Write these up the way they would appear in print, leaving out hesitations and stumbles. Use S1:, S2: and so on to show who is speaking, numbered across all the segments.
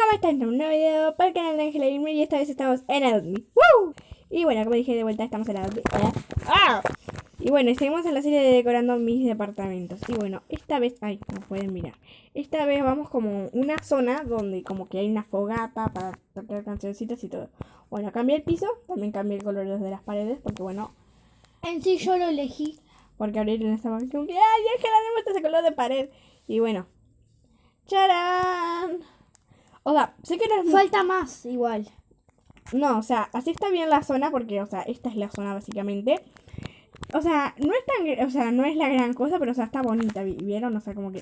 S1: ¿Cómo están? En un nuevo video para el canal de Ángela Gamer y esta vez estamos en Admi. ¡Woo! Y bueno, como dije de vuelta, estamos en Admi. ¡Ah! Y bueno, seguimos en la serie de decorando mis departamentos. Y bueno, esta vez, ay, como pueden mirar, esta vez vamos como una zona donde como que hay una fogata para tocar cancioncitas y todo. Bueno, cambié el piso, también cambié el color de las paredes porque bueno,
S2: En sí yo lo elegí.
S1: porque ahorita estaba como que, ay, Ángela, me gusta ese color de pared. Y bueno, ¡charán! O sea, sé que no es
S2: Falta más igual.
S1: No, o sea, así está bien la zona porque, o sea, esta es la zona básicamente. O sea, no es tan, o sea, no es la gran cosa, pero o sea, está bonita, ¿vieron? O sea, como que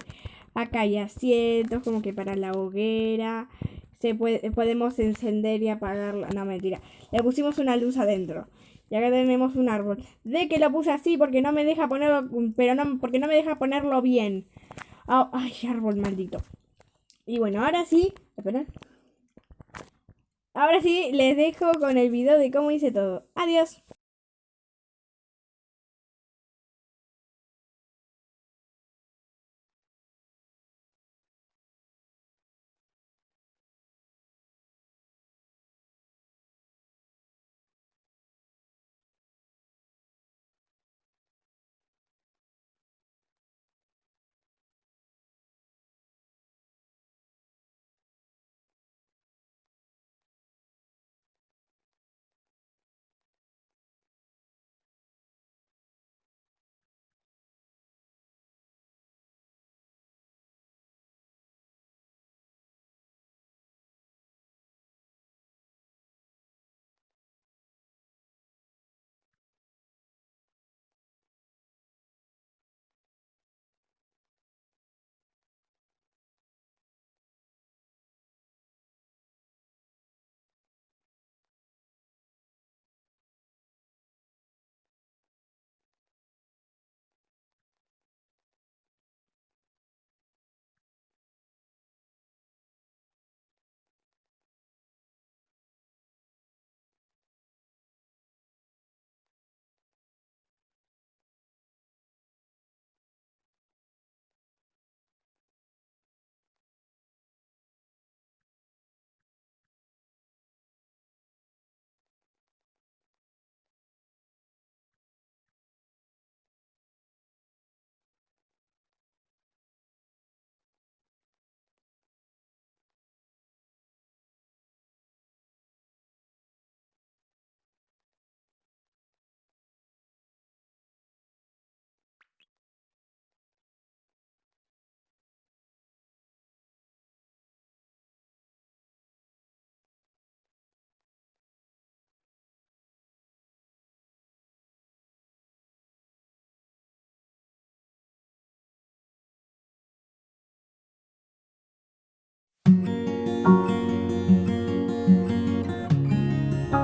S1: acá hay asientos, como que para la hoguera, podemos encender y apagarla. No, mentira. Le pusimos una luz adentro. Y acá tenemos un árbol. De que lo puse así porque no me deja ponerlo, pero no, porque no me deja ponerlo bien. Oh, ay, árbol maldito. Y bueno, ahora sí, esperen. Ahora sí, les dejo con el video de cómo hice todo. Adiós.